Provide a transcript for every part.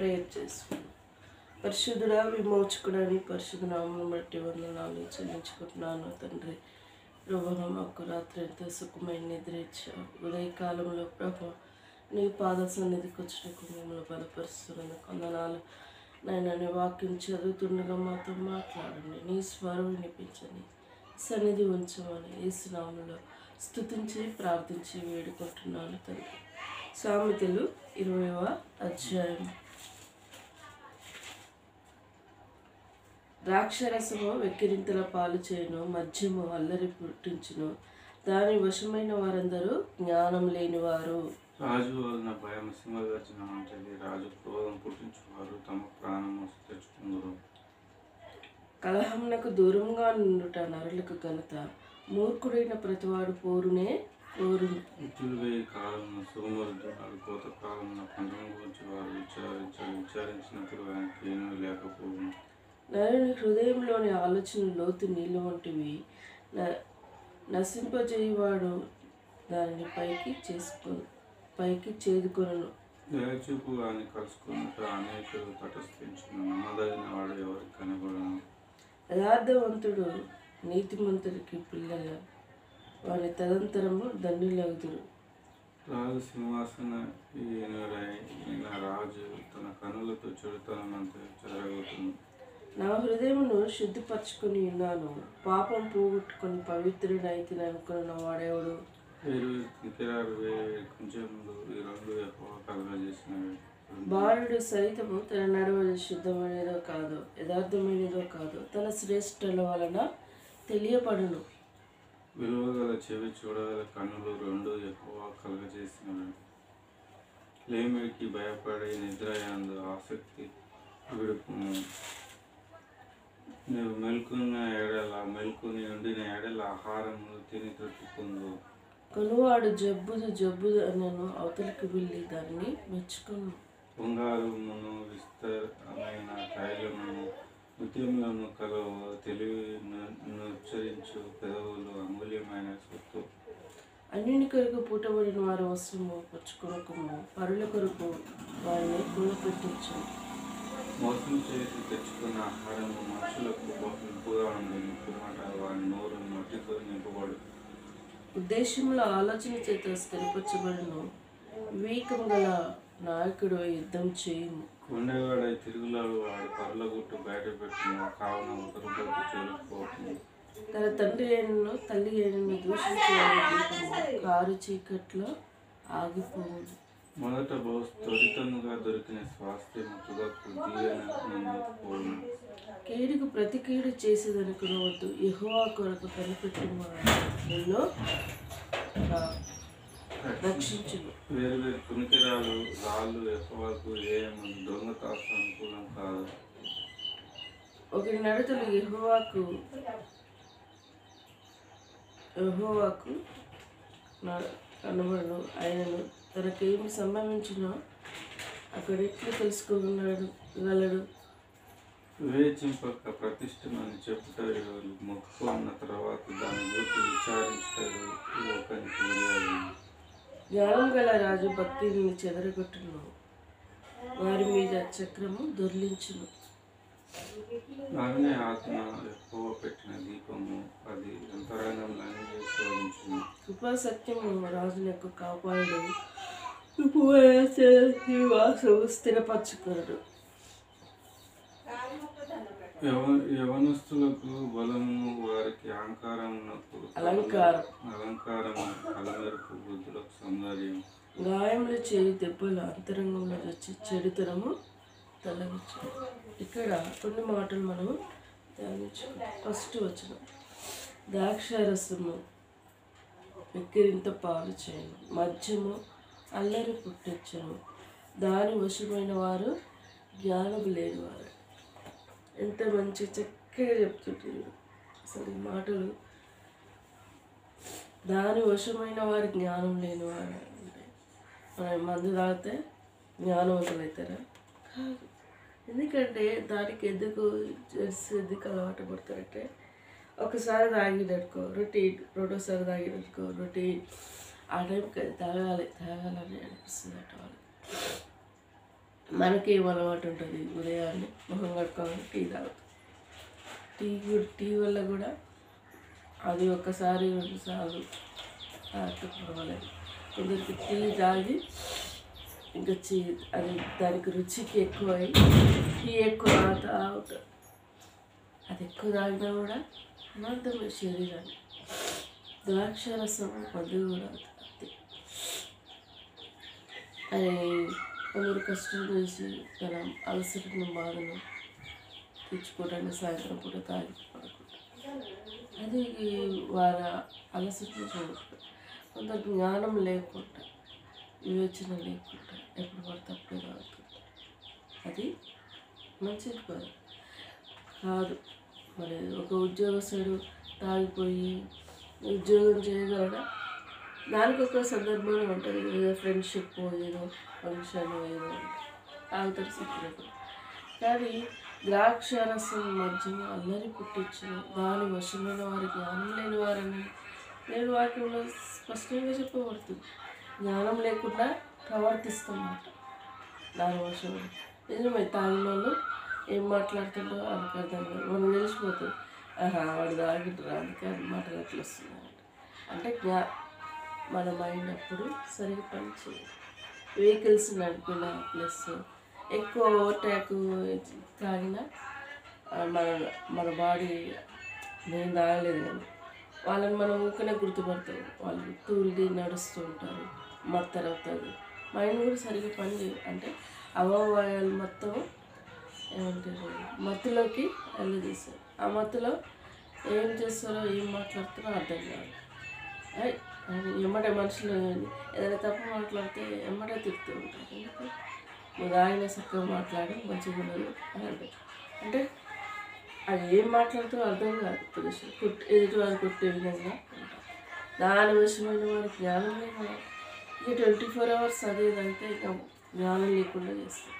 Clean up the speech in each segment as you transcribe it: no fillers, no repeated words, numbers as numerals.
Prayer చేసుకున్నాం. పరిశుద్ధుడా, విమోచకుడని పరిశుద్ధ నామమును బట్టి వందనాలు చెల్లించుకుంటున్నాను తండ్రి. ప్రభువా, మాకు రాత్రి ఎంతో సుఖమైన నిద్ర ఇచ్చావు. ఉదయకాలంలో ప్రభు నీ పాద సన్నిధికి వచ్చినకు మిమ్మల్ని బలపరుస్తున్నందుకు వందనాలు. నాయన, నీ వాక్యం చదువుతుండగా మాతో మాట్లాడండి, నీ స్వరం వినిపించండి, సన్నిధి ఉంచమని యేసు నామములో స్తుతించి ప్రార్థించి వేడుకుంటున్నాను తండ్రి. సామెతలు 20వ అధ్యాయం. ద్రాక్షరసము వెక్కిరింతల పాలు చేయను, మద్యము అల్లరి పుట్టించును, దాని వశమైన వారందరూ జ్ఞానం లేనివారు. రాజు వలన భయం సింహగర్జన వంటిది, రాజు క్రోధం పుట్టించువారు తమ ప్రాణము తెచ్చుకుందరు. కలహమునకు దూరంగా నుండుట నరులకు ఘనత, మూర్ఖుడైన ప్రతివాడు పోరునే కోరును. ఇట్లు వేయి కాలమున సోమరుద్దునాడు, కోత కాలమున పంటను గురించి వారు విచారించినప్పుడు ఆయనకి ఏమీ లేకపోవును. నరుని హృదయంలోని ఆలోచన లోతు నీళ్ళు వంటివి, నశింపజేయవాడు దానిని పైకి చేదుకొను. దయచూపు వారిని కలుసుకున్నట అనేకులు తటస్థించును, నమ్మదగిన వాడు ఎవరికి కనబడను. యథార్థవంతుడు నీతిమంతుడికి పిల్లల, వారి తదంతరము దండులగుదురు. రాజు సింహాసన ఈయన రాజు తన కనులతో చెడుతనమంతా చెదరగొట్టును. నా హృదయమును శుద్ధిపరచుకొని ఉన్నాను, పాపం పోగొట్టుకొని పవిత్రుడైతిని అనుకున్న వాడేవాడు. బాలుడు సైతము తన నడవడి శుద్ధమైనదో కాదో, యథార్థమైనదో కాదో తన శ్రేష్ఠుల వలన తెలియబడును. విలువగల చెవి, చూడగల కన్నులు రెండు యెహోవా కలుగజేసినవి. లేమిడికి భయపడే నిద్రయందు ఆసక్తి విడుపును. నీవు మెల్కుని ఉండిన ఎడల ఆహారము తిని తృప్తి పొందు. కొనువాడు జబ్బుదు అన్నను, అవతలికి వెళ్ళి దాన్ని మెచ్చుకును. బంగారమును విస్తరమైన తైలమును ముత్యములను కలవు, తెలివిని ఉచ్చరించు పెదవులు అమూల్యమైన సొత్తు. అన్యుని కొరకు పూటబడిన వారు వస్త్రము పుచ్చుకొనకము, పరుల కొరకు వారిని కూలపెట్టించు. మోసం చేసి తెచ్చుకున్న ఆహారము మనుషులకు బహుగా ఉండదు, మాట వారి నోరు మట్టితో నింపబడు. ఉద్దేశంలో ఆలోచన చేత స్థిరపరచబడును, వివేకం గల నాయకుడు యుద్ధం చేయుము. ఉండేవాడై తిరుగులాడు వాడు పరుల గుట్టు బయట పెట్టిన, కావున ఒకరు బట్టి చోలుకుపోతుంది. తన తండ్రి అయినను తల్లి అయినను దూషించేవాడి దీపము కారు చీకట్లో ఆగిపోవును. మొదట బహు త్వరితముగా దొరికిన స్వాస్థ్యము తుదకు దీవెనను. కేడుకు ప్రతి కీడు చేసేదనుకునవద్దు, యెహోవా కొరకు కనిపెట్టువాడు నిన్ను రక్షించును. వేరు కునికిరాలు రాళ్ళు యెహోవాకు ఏమని దొంగతాసు అనుకూలం కాదు. ఒకరి నడతలు యెహోవాకు కనబడను, ఆయనను తనకేమి సంభవించినో అక్కడెట్లు తెలుసుకోగలడు. వివేచింపక ప్రతిష్టమని చెప్పుతారు, మొక్కుకున్న తర్వాత దాని గురించి విచారించుతారు. ఒకరికి తెలియాలి. జ్ఞానం గల రాజు భక్తిని చెదరగొట్టును, వారి మీద చక్రము దొర్లించును. ఆమె ఆత్మ యెహోవా పెట్టిన దీపము, అది అంతరంగంలోనే శోధించును. కృపా సత్యము రాజులకు కాపాడు, వాసము స్థిరపరచుకొనడు. యవనస్తులకు బలము, వారికి అలంకారము, అలమెరుపు వృద్ధులకు సౌందర్యం. గాయములు చేయి దెబ్బలు అంతరంగంలో వచ్చి చెడుతనము తొలగించు. ఇక్కడ కొన్ని మాటలు మనం ధ్యానించుకుంటాం. ఫస్ట్ వచనం, ద్రాక్షరసము వెక్కిరింత పాలు చేయను, మద్యము అల్లరి పుట్టించను, దాని వశమైన వారు జ్ఞానం లేనివారు. ఎంత మంచి చక్కగా చెప్తుంటారు అసలు ఈ మాటలు. దాని వశమైన వారు జ్ఞానం లేనివారు అంటే మనం మందు తాగితే జ్ఞానవంతులు కాదు. ఎందుకంటే దానికి ఎందుకు అలవాటు పడతారంటే, ఒకసారి తాగినట్టుకో రొటీన్, రెండోసారి తాగినట్టుకో రొటీన్, ఆ టైంకి అది తాగాలని అనిపిస్తుంది అట వాళ్ళకి. మనకేం అలవాటు ఉంటుంది, ఉదయాన్నే మొహం కడుక్కోగానే టీ తాగుతాం. టీ వల్ల కూడా అది ఒక్కసారి 2 సార్లు తాగితే పర్వాలేదు. కొందరికి టీ తాగి ఇంకా అది దానికి రుచికి ఎక్కువై టీ ఎక్కువ తాగుతూ ఉంటారు. అది ఎక్కువ తాగినా కూడా అనంతమైన శరీరాన్ని. ద్రాక్షారసం మందు కూడా అంతే. అది కొందరు కష్టం చేసి తన అలసటను బాధను తెచ్చుకోవడానికి సాయంత్రం పూట తాగి పడుకుంటారు. అది వారి అలసటను చూడకుండా, కొంత జ్ఞానం లేకుండా, వివేచన లేకుండా ఎప్పుడు పడితే అప్పుడే తాగుతుంటారు. అది మంచిది కాదు. మరి ఒక ఉద్యోగస్తుడు తాగిపోయి ఉద్యోగం చేయగలడా? దానికి ఒక సందర్భం ఉంటుంది. ఏదో ఫ్రెండ్షిప్, ఏదో ఫంక్షన్, ఏదో తాగుతారు చెప్పినప్పుడు. కానీ ద్రాక్షారసం మధ్య అల్లరి పుట్టించిన దాని వశమైన వారి జ్ఞానం లేని వారని నేను వాక్యంలో స్పష్టంగా చెప్పబడుతుంది. జ్ఞానం లేకుండా ప్రవర్తిస్తామాట దాని వశమైన. నిజమే, తాగిన వాళ్ళు ఏం మాట్లాడుతుండో అందుకు అర్థం కాదు. మనం తెలిసిపోతుంది, వాడు తాగింటారు అందుకే అది మాటలు అట్లా వస్తున్నాయి అంటే మన మైండ్ అప్పుడు సరిగ్గా పని చేయాలి. వెహికల్స్ నడిపిన ప్లస్ ఎక్కువ ఓవర్టేక్ తాగిన మన బాడీ నేను తాగలేదు కానీ వాళ్ళని మనం ఊకనే గుర్తుపడతాం. వాళ్ళు తూలిది నడుస్తూ ఉంటారు, మత్తరు అవుతుంది. మైండ్ కూడా సరిగ్గా పని చేయదు. అంటే అవయవాలు మొత్తం ఏమంటారు మత్తులోకి వెళ్ళదీస్తారు. ఆ మత్తులో ఏం చేస్తారో ఏం మాట్లాడుతారో అర్థం కాదు. ఎమ్మటే మనుషులు ఏదైనా తప్పు మాట్లాడితే ఎమ్మటే తిడుతూ ఉంటారు. ఎందుకు నువ్వు ఆయన చక్కగా మాట్లాడి మంచిగా ఉండదు అని అంటే అది ఏం మాట్లాడుతారో అర్థం కాదు. తెలుసు ఎదుటి వారు కొట్టే విధంగా ఉంటారు. దాని విషయమైన వారికి జ్ఞానం లేకుండా ఇక 24 hours అదేదంటే ఇక జ్ఞానం లేకుండా చేస్తారు.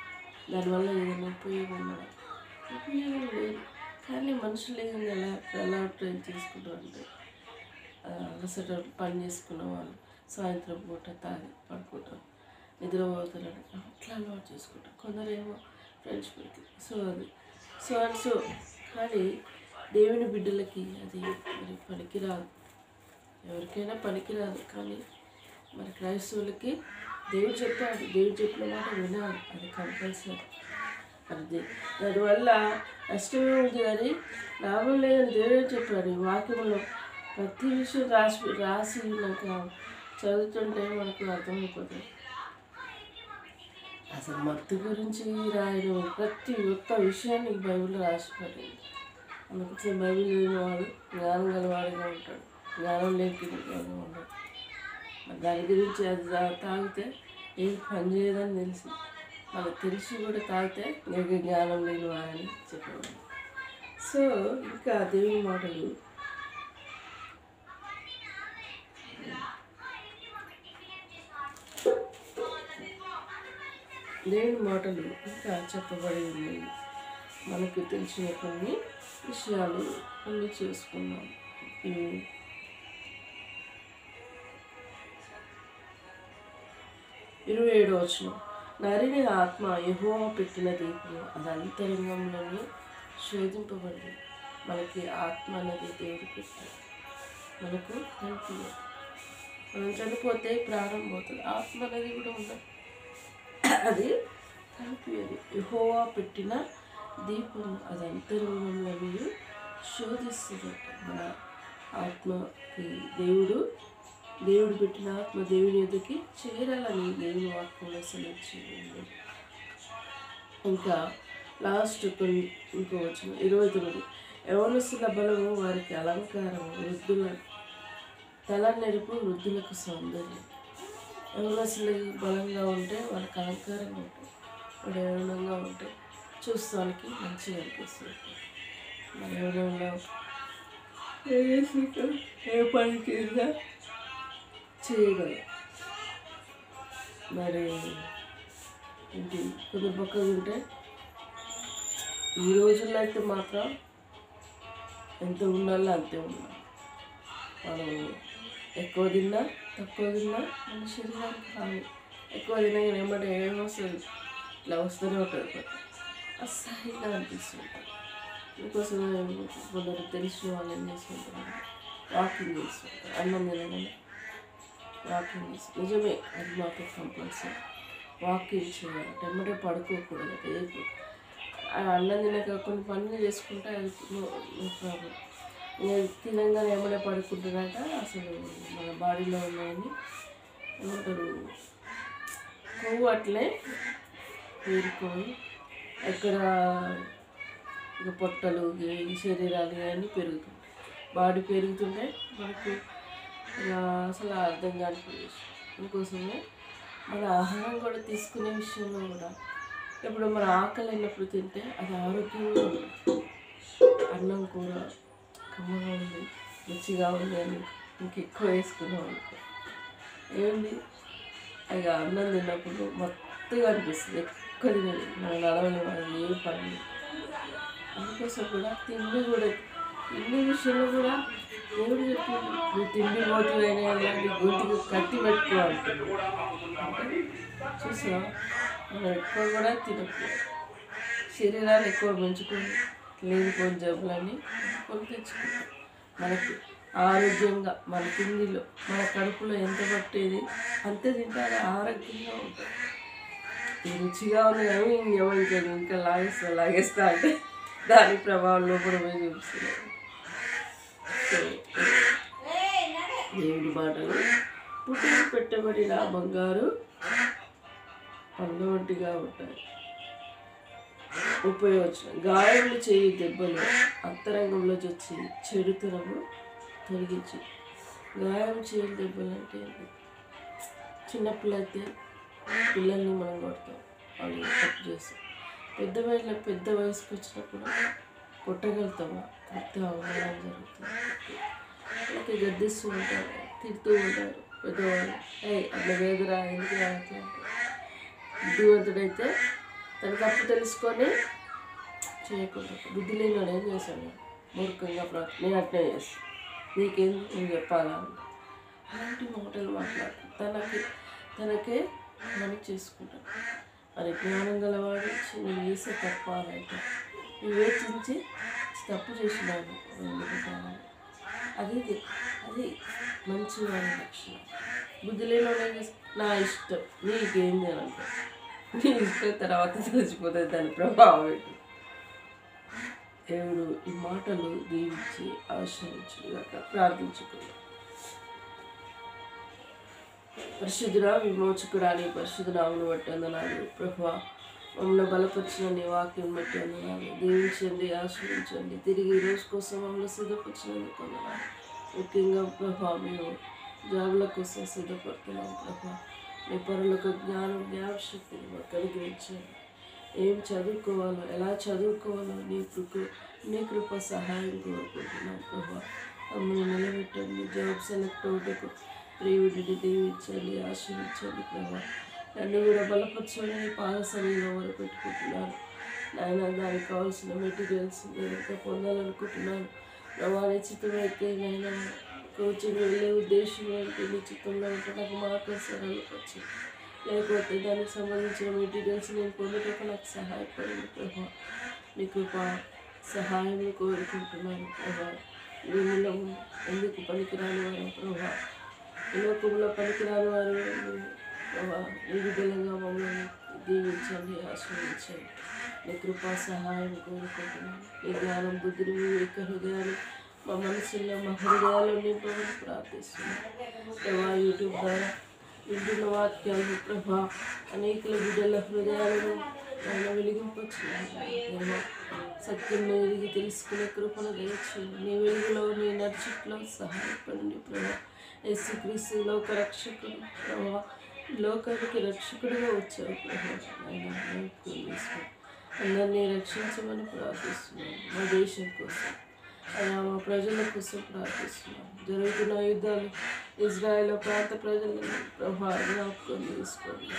దానివల్ల ఏదైనా ఉపయోగం లేదు. కానీ మనుషులు ఏదైనా ఎలా ట్రైన్ చేసుకుంటారు అంటే అలసట పని చేసుకున్న వాళ్ళు సాయంత్రం పూట తాగి పడుకుంటారు, నిద్రపోతారు, అట్లా అలవాటు చేసుకుంటారు. కొందరేమో ఫ్రెండ్స్ పెట్టి సో కానీ దేవుని బిడ్డలకి అది మరి పనికిరాదు. ఎవరికైనా పనికిరాదు. కానీ మరి క్రైస్తవులకి దేవుడు చెప్పాడు, దేవుడు చెప్పిన మాట వినాలి. అది కంపల్సరీ. అది దానివల్ల నష్టమే ఉంది కానీ లాభం లేదని దేవుడే చెప్పాడు. ఈ వాక్యంలో ప్రతి విషయం రాసి నాకు చదువుతుంటే మనకు అర్థమైపోతుంది. అసలు మత్తు గురించి రాయడం ప్రతి ఒక్క విషయాన్ని బైబిల్లో రాసిపడింది. అందుకోసం బైబిల్ లేనివాడు జ్ఞానం గలవాడిగా ఉంటాడు, జ్ఞానం లేనివాడిగా ఉంటాడు. దాని గురించి అది తాగితే ఏది పని చేయదని తెలిసి మనకు తెలిసి కూడా తాగితే నీకు జ్ఞానం లేనివాడని చెప్పేవాడు. సో ఇంకా దేవుని మాటలు ఇంకా చెప్పబడి ఉన్నాయి. మనకు తెలిసిన కొన్ని విషయాలు కొన్ని చేసుకున్నాం. 27వ వచనం, నరిని ఆత్మ యెహోవా పెట్టిన దీపం అది అంతరంగంలోనే శోధింపబడింది. మనకి ఆత్మ అనేది దేవుడు పెట్టాడు, మనకు కనిపించదు. మనం చనిపోతే ప్రాణం పోతుంది, ఆత్మ అనేది కూడా ఉండదు, అది కనిపించదు. యెహోవా పెట్టిన దీపం అది అంతరంగంలో శోధిస్తుంది. మన ఆత్మకి దేవుడు పెట్టిన ఆత్మ దేవుని ఎదుటికి చేరాలని దేవుని వాక్యంలో సెలవు. ఇంకా లాస్ట్ ఇంకో వచ్చిన 29, యవనస్తుల బలము వారికి అలంకారం, వృద్ధుల తల నెరుపు వృద్ధులకు సౌందర్యం. యవనస్తులు బలంగా ఉంటే వాళ్ళకి అలంకారంగా ఉంటాయి, వాడు యవనంగా ఉంటే చూస్తానికి మంచిగా అనిపిస్తుంది. మరి యవనంలో ఏ పని చేసినా చేయగలరు. మరి ఇంటి కొంచెం పక్కగా ఉంటే ఈ రోజుల్లో అయితే మాత్రం ఎంత ఉండాలో అంతే ఉండాలి. మనం ఎక్కువ తిన్నా తక్కువ తిన్నా మన శరీరానికి హాని. ఎక్కువ తినగానే ఏమంటే ఏమొస్తుంది, ఇట్లా వస్తూనే ఉంటుంది, అసహ్యంగా అనిపిస్తుంటుంది. అందుకోసం కొందరు తెలిసిన వాళ్ళు ఏం చేస్తుంటారు, వాకింగ్ చేస్తుంటారు. అన్నం తినగానే వాకింగ్ చేస్తారు. నిజమే, అది మాకు కంపల్సరీ వాకింగ్ చేయాలి. వెంబడే పడుకోకూడదు. రేపు అన్నం తినక కొన్ని పనులు చేసుకుంటే అది నో ప్రాబ్లం. తినంగానే వెంబడే పడుకుంటున్నాక అసలు మన బాడీలో ఉన్నాయని ఏమంటారు, కొవ్వు అట్లే పేరుకొని ఎక్కడ ఇక పొట్టలు ఈ శరీరాలు ఇవన్నీ పెరుగుతాయి. బాడీ పెరుగుతుంటే మనకు ఇక అసలు అర్థం కాని ప్రదేశం. అందుకోసమే మన ఆహారం కూడా తీసుకునే విషయంలో కూడా ఇప్పుడు మన ఆకలి అయినప్పుడు తింటే అది ఆరోగ్యంగా ఉంటుంది. అన్నం కూర కమ్మగా ఉంది, రుచిగా ఉంది అని ఇంకెక్కువ వేసుకున్నాం అనుకో ఏముంది, ఇక అన్నం తిన్నప్పుడు మొత్తగా అనిపిస్తుంది ఎక్కువ తినాలి, మన నడవని వాళ్ళు ఏ పని. అందుకోసం కూడా తిండి విషయంలో కూడా దేవుడు చెప్పింది, నువ్వు తిండి పోతువైనా నీ గొంతుకు కట్టి పెట్టుకోవాలంటుంది. అంటే చూసా, మనం ఎక్కువ కూడా తినకూడదు. శరీరాలు ఎక్కువ పెంచుకొని లేనిపోయిన జబ్బులన్నీ కొని తెచ్చుకుంటాం. మనకి ఆరోగ్యంగా మన తిండిలో మన కడుపులో ఎంత పట్టేది అంతే తింటే అది ఆరోగ్యంగా ఉంటుంది. ఈ రుచిగా ఉంది కానీ ఇంకా లాగేస్తా అంటే దాని ప్రభావం లోపల పోయి చూపిస్తున్నాడు. దేవుడి మాటలు, పుట్టిన పెట్టబడిన బంగారు పండ్ల వంటిగా ఉంటాయి. ఉపయోగించిన గాయములు చేయి దెబ్బలు అంతరంగంలో వచ్చి చెడుతనము తొలగించి. గాయం చేయి దెబ్బలు అంటే ఏంటి? చిన్నపిల్లయితే పిల్లల్ని మనం కొడతాం, వాళ్ళు తప్పు చేస్తాం. పెద్ద వయసుకు వచ్చినప్పుడు కొట్టగలుగుతామా? కొడితే అవమానం జరుగుతుంది. అలాగే గద్దిస్తూ ఉంటారు, తిడుతూ ఉంటారు పెద్దవాళ్ళు. అట్లా వేదురా ఎందుకు రావట్లే అంటారు. బుద్ధివంతుడైతే తన తప్పు తెలుసుకొని చేయకుండా, బుద్ధి లేనివాడు ఏం చేశాడు, మూర్ఖంగా నేను అట్నే చేస్తాను, నీకేం నేను చెప్పాలా అంట. అలాంటి మాటలు మాట్లాడుతాను, తనకే మనం చేసుకుంటాను. మరి జ్ఞానం గలవాడు నేను చేసే తప్పాలంటే వివేచించి తప్పు చేసినాను ఎందుకుంటాను. అది మంచి వారి లక్షణం. బుద్ధి లేని నా ఇష్టం నీకేం చేయాలంటే నీ ఇష్టం తర్వాత తెలిసిపోతుంది దాని ప్రభావం ఏంటి. దేవుడు ఈ మాటలు దీవించి ఆశ్రయించుగాక. ప్రార్థించుకున్నాం. పరిశుద్ధుడా, విమోచకుడా, నీ పరిశుద్ధ నామమును బట్టి వందనాలు ప్రభువా. మమ్మల్ని బలపరిచిన నీ వాక్యం బట్టి వందనాలు. దీవించండి, ఆశ్రయించండి. తిరిగి ఈ రోజు కోసం మమ్మల్ని సిద్ధపరిచినందుకు వందనాలు. ముఖ్యంగా ప్రభా మేము జాబుల కోసం సిద్ధపడుతున్నాం ప్రభా. నీ పరులకు జ్ఞాపశక్తిని మాకు అనుగ్రహించండి. ఏం చదువుకోవాలో, ఎలా చదువుకోవాలో నీ కృప సహాయం కోరుకుంటున్నాం ప్రభా. మమ్మల్ని నిలబెట్టండి. జాబ్ సెలెక్ట్ అవుటకు ప్రియుడిని దీవించండి, ఆశ్రయించండి ప్రభా. నన్ను కూడా బలపరచండి. నీ పాద సన్నిధిలో వరకు పెట్టుకుంటున్నాను నాయన. దానికి కావాల్సిన మెటీరియల్స్ నేను ఇంకా పొందాలనుకుంటున్నాను ప్రభా. నీ చిత్తమైతే నాయన కోచింగ్ వెళ్ళే ఉద్దేశం ఏంటి, నీ చిత్తంలో ఉంటే నాకు మార్గదర్శనాలకు వచ్చి, లేకపోతే దానికి సంబంధించిన మెటీరియల్స్ నేను పొందుటకు నాకు సహాయపడింది ప్రభా. నీ కృప సహాయం కోరుకుంటున్నాను ప్రభా. భూమిలో ఎందుకు పనికిరాని వారు ప్రభా, లోకంలో పనికిరాని వారు ప్రభా. నీ బిడ్డలుగా మమ్మల్ని దీవించండి, ఆశ్రయించండి. నీ కృపా సహాయం కోరుకుంటున్నాను. నీ జ్ఞానం, బుద్ధిని, వివేక హృదయాలు మా మనసుల్లో మా హృదయాలు నింపమని ప్రార్థిస్తున్నాను ప్రభా. యూట్యూబ్ ద్వారా వింటున్న వాక్యాలు ప్రభా అనేకుల బిడ్డల హృదయాలను ఆయన వెలిగింపచ్చున్నాను. సత్యం ఎరిగి తెలుసుకునే కృపను దయచేయండి. నీ వెలుగులో నీ నడుచుట్లో సహాయపడండి ప్రభా. యేసుక్రీస్తు లోక రక్షకుడు ప్రభా. లోకానికి రక్షకుడిగా వచ్చావు ప్రభా. ఆయన అందరినీ రక్షించమని ప్రార్థిస్తున్నాను. మా దేశం కోసం, అలా మా ప్రజల కోసం ప్రార్థిస్తున్నాం. జరుగుతున్న యుద్ధాలు ఇజ్రాయెల్ ప్రాంత ప్రజలను ప్రభా జ్ఞాపకం చేసుకోండి,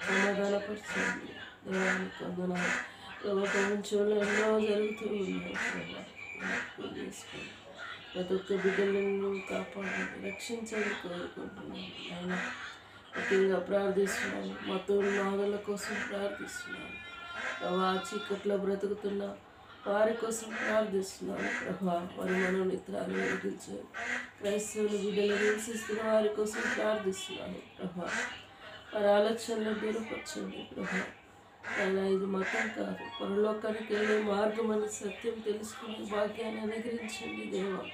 సమాధానపరచండి. దేవానికి వందనాలు. ప్రపంచంలో ఎన్నో జరుగుతూ ఉన్నాయి ప్రభా, జ్ఞాపకం చేసుకోండి. ప్రతి ఒక్క బిడ్డలను కాపాడండి, రక్షించని కోరుకుంటున్నాను. ఆయన ముఖ్యంగా ప్రార్థిస్తున్నాను. మా తోడు నాదుల కోసం ప్రార్థిస్తున్నాను ప్రభా. చీకట్లో బ్రతుకుతున్న వారి కోసం ప్రార్థిస్తున్నాను ప్రభా. వారి మనోనిత్రాలు వెలిగించారు. క్రైస్తవుల బిడ్డలు నివసిస్తున్న వారి కోసం ప్రార్థిస్తున్నాను ప్రభా. వారి ఆలోచనలు దూరపరచండి ప్రభా. ఆయన ఇది మతం కాదు, పరలోకానికి వెళ్ళే మార్గం అని సత్యం తెలుసుకునే భాగ్యాన్ని అనుగ్రహించండి దేవా.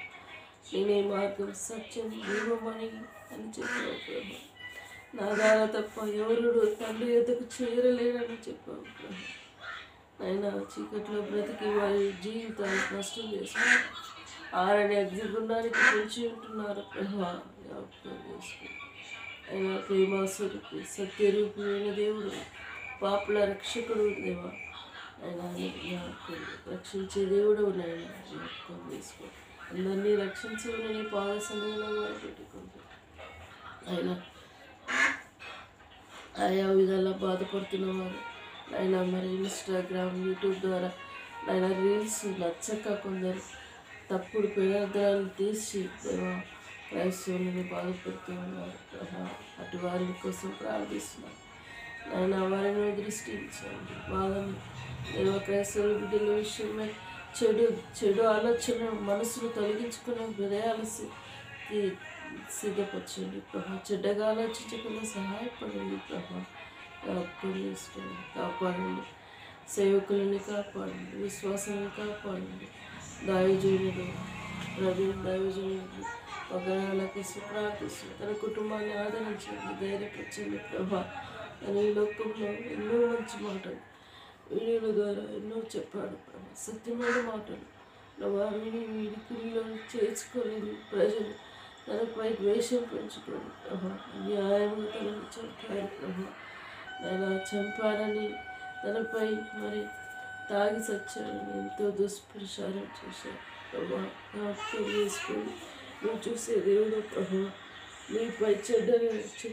నేనే మార్గం సత్యం జీవమని అని చెప్పావు ప్రభా. నా ద్వారా తప్ప ఎవరుడు తండ్రి ఎద్దకు చేరలేరని చెప్పావు ప్రభా. ఆయన చీకట్లో బ్రతికి వారి జీవితాన్ని నష్టం చేసుకున్నారు. ఆరని అగ్నిగుండానికి పొంచి ఉంటున్నారు ప్రభా. జ్ఞాపకం చేసుకుని ఆయన ప్రేమాస్వరూపి సత్యరూపి అయిన దేవుడు, పాపుల రక్షకుడు దేవా. ఆయన రక్షించే దేవుడు నాయన జ్ఞాపకం చేసుకో. అందరినీ రక్షించమని నీ పాద సమయంలో వారు పెట్టుకుంటారు. ఆయన ఆయా విధాలా బాధపడుతున్నవారు ఆయన మరి ఇన్స్టాగ్రామ్ యూట్యూబ్ ద్వారా ఆయన రీల్స్ నచ్చక కొందరు తప్పుడు పేదార్థాలు తీసి దేవా క్రైస్తవులని బాధపడుతూ ఉన్నారు ప్రభా. అటు వారి కోసం ప్రార్థిస్తున్నారు. ఆయన వారిని దృష్టించండి బాధని దేవ. క్రైస్తవుల బిడ్డల విషయమై చెడు ఆలోచన మనసును తొలగించుకునే హృదయాలు సిద్ధపరచండి ప్రభా. చెడ్డగా ఆలోచించకుండా సహాయపడండి ప్రభా. చేసుకోండి, కాపాడండి. సేవకులని కాపాడండి, విశ్వాసాన్ని కాపాడండి. దైవజనుడు దైవజనుడు పగడాల కోసం ప్రార్థిస్తుంది. తన కుటుంబాన్ని ఆదరించండి, ధైర్యపరచండి ప్రభా. అని ఈ లోకంలో ఎన్నో మంచి మాటలు వీడియోల ద్వారా ఎన్నో చెప్పాడు ప్రభా. సత్యమైన మాటలు ప్రభా. వీడికిలో చేర్చుకోలేని ప్రజలు తనపై ద్వేషం పెంచుకోండి ప్రభా. న్యాయంగా తనని చంపారు ప్రభా. ఆయన చంపారని తనపై మరి తాగి సచ్చారని ఎంతో దుష్ప్రచారం చేశారు ప్రభా. జ్ఞాపకం చేసుకొని నువ్వు చూసే దేవుడు ప్రభా. నీపై చెడ్డని వచ్చి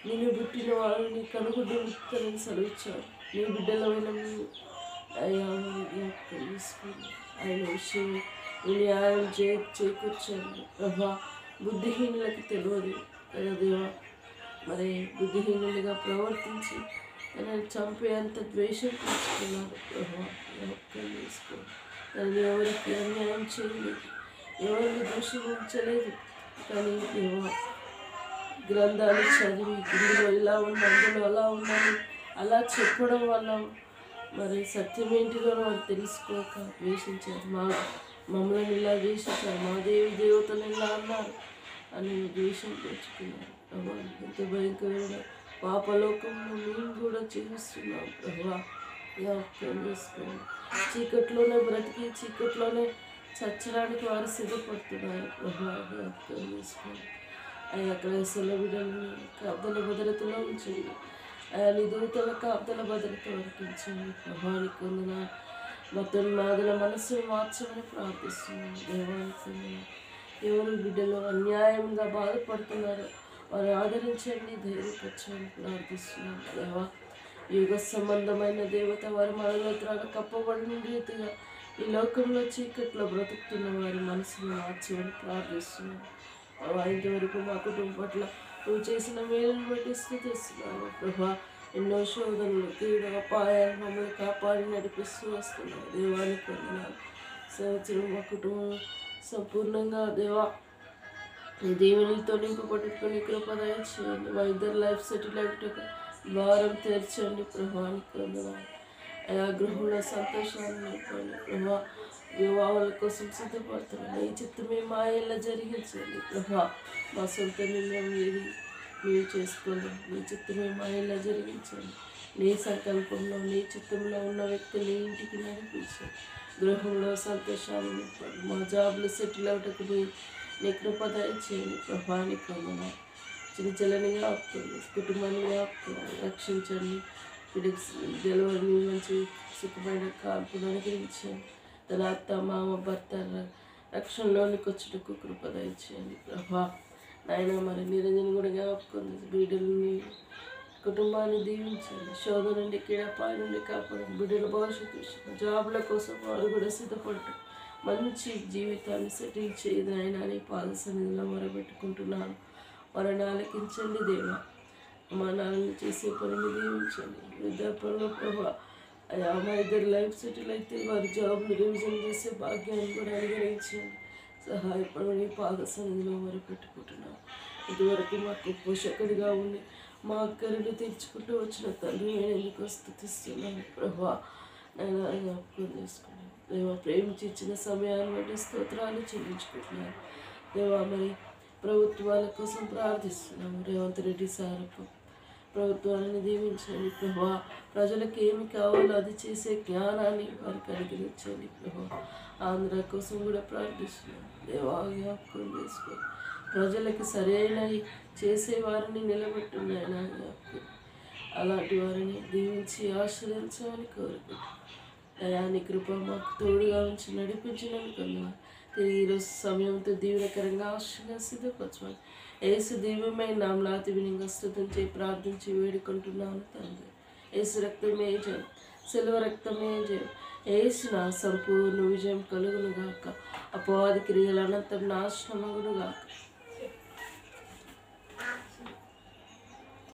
నిన్ను పుట్టిన వాళ్ళు నీ కనుగొడ్డు ముక్తలని సెలవిచ్చారు. నీ బిడ్డలమైన మీరు అయ్యా జ్ఞాపకం చేసుకొని ఆయన విషయం న్యాయం చేకూర్చండి ప్రభా. బుద్ధిహీనులకు తెలియదు కదా దేవా. మరి బుద్ధిహీనులుగా ప్రవర్తించి తనని చంపేంత ద్వేషం పెంచుకున్నారు ప్రభా. జ్ఞాపకం చేసుకోండి. తనని ఎవరికి అన్యాయం చేయలేదు, ఎవరిని దూషించలేదు. కానీ దేవా గ్రంథాలు చదివి ఇందులో ఇలా ఉంది అందులో అలా ఉందని అలా చెప్పడం వల్ల మరి సత్యం ఏంటిదో వారు తెలుసుకోక ద్వేషించారు. మమ్మల్ని ఇలా ద్వేషించారు, మా దేవతలు ఇలా అన్నారు అని ద్వేషం పెంచుకున్నారు ప్రభా. ఎంత భయంకరమైన పాపలోకంలో మేము కూడా జీవిస్తున్నాం ప్రభా. జ్ఞాపకం చేసుకోండి. చీకట్లోనే బ్రతికి చీకట్లోనే చచ్చడానికి వారు సిద్ధపడుతున్నారు ప్రభా. జ్ఞాపకం చేసుకోండి. ఆయా క్రైస్తవుల బిడ్డలని కాపుదల భద్రతలో ఉంచండి. ఆయా నిదూతల కాపుదల భద్రత వర్తించండి ప్రభానికి వందన. మొత్తం మాదుల మనస్సును మార్చమని ప్రార్థిస్తున్నాను దేవానికి. ఎవరు బిడ్డలు అన్యాయంగా బాధపడుతున్నారో వారు ఆదరించండి, ధైర్యపరచమని ప్రార్థిస్తున్నాను దేవా. యుగ సంబంధమైన దేవత వారి మనలో త్రాగ కప్పబడిన రీతిగా ఈ లోకంలో చీకట్లో బ్రతుకుతున్న వారి మనసును మార్చమని ప్రార్థిస్తున్నాను. ఇంతవరకు మా కుటుంబం పట్ల నువ్వు చేసిన మేలును బట్టి స్తుతిస్తున్నాను ప్రభా. ఎన్నో శోధనలు కీడు అపాయాలు మమ్మల్ని కాపాడి నడిపిస్తూ వస్తున్నావు దేవానికి వందనాలు. సంవత్సరం మా కుటుంబం సంపూర్ణంగా దేవా ఈ దేవునితో నింపబట్టుకుని కృప దయచేయండి. మా ఇద్దరు లైఫ్ సెటిల్ అయ్యేట ద్వారం తెరచండి ప్రభానికి వందనాలు. ఆయా గృహంలో సంతోషాన్ని నింపండి ప్రభా. వివాహాల కోసం సిద్ధపడుతున్నాను. ఈ చిత్తమే మా ఇళ్ళ జరిగించండి ప్రభా. మా సొంత నిర్ణయం ఏది మేము చేసుకోండి. నీ చిత్తమే మా ఇళ్ళ జరిగించండి. నీ సంకల్పంలో నీ చిత్తంలో ఉన్న వ్యక్తులు ఇంటికి నడిపించండి. గృహంలో సంతోషాన్ని నింపండి. మా జాబ్లో సెటిల్ అవటకు నీ కృప దయచేయండి ప్రభానికి వందనాలు. చిన్నచెల్లని జ్ఞాపకండి, కుటుంబాన్ని జ్ఞాపకండి, రక్షించండి. వీడికి డెలివరీ మంచి సుఖమైన కాల్పును అనుగ్రహించండి. తన అత్త మామ భర్త రక్షణలోనికి వచ్చేటకు కృప దయచేయండి ప్రభా. నాయన మరి నిరంజన్ కూడా జ్ఞాపకండి. బిడ్డలని కుటుంబాన్ని దీవించండి. శోధన నుండి కీడపాయ నుండి కాపాడండి. బిడ్డల భవిష్యత్తు జాబుల కోసం వారు కూడా సిద్ధపడటం మంచి జీవితాన్ని సెటిల్ చేయదు ఆయన అని పాద సన్నిధిలో మొరబెట్టుకుంటున్నాను. వారిని ఆలకించండి దేవా. మా నాన్న చేసే పనిని దీవించండి. వృద్ధాప్యంలో ప్రభా అయ్యా మా ఇద్దరు లైఫ్ సెటిల్ అయితే వారి జాబ్ని రివిజన్ చేసే భాగ్యాన్ని కూడా అనుగ్రహించండి. సహాయపడని పాద సన్నిధిలో వారు పెట్టుకుంటున్నాం. ఇదివరకు మాకు పోషకుడిగా ఉండి మా అక్కరిని తీర్చుకుంటూ వచ్చిన తండ్రి నేను ఎందుకు స్తుతిస్తున్నాను ప్రభా. నేను జ్ఞాపకం చేసుకున్నాను దేవా. ప్రేమించి ఇచ్చిన సమయాన్ని బట్టి స్తోత్రాలు చెల్లించుకుంటున్నాను దేవా. మరి ప్రభుత్వాల కోసం ప్రార్థిస్తున్నాము. రేవంత్ రెడ్డి సార్ ప్రభుత్వాన్ని దీవించండి ప్రభా. ప్రజలకు ఏమి కావాలో అది చేసే జ్ఞానాన్ని వారికి అనుగ్రహించండి ప్రభా. ఆంధ్ర కోసం కూడా ప్రార్థిస్తున్నాం దేవా. జ్ఞాపకం చేసుకో ప్రజలకు సరైన చేసేవారిని నిలబెట్టున్నాయన జ్ఞాపకం. అలాంటి వారిని దీవించి ఆశ్రయించమని కోరుకుంటున్నాం. దయాని కృప మాకు తోడుగా ఉంచి నడిపించినందుకు తిరిగి ఈరోజు సమయంతో దీవెనకరంగా ఆశగా సిద్ధపరచమని యేసు దివ్యమైన నామములో అతి వినయంగా స్తుతించి ప్రార్థించి వేడుకుంటున్నాను తండ్రి. యేసు రక్తమే జయం, శిలువ రక్తమే జయం. యేసు నా సంపూర్ణ విజయం కలుగును గాక. అపవాది క్రియలు అనంతం నాశనమగును గాక.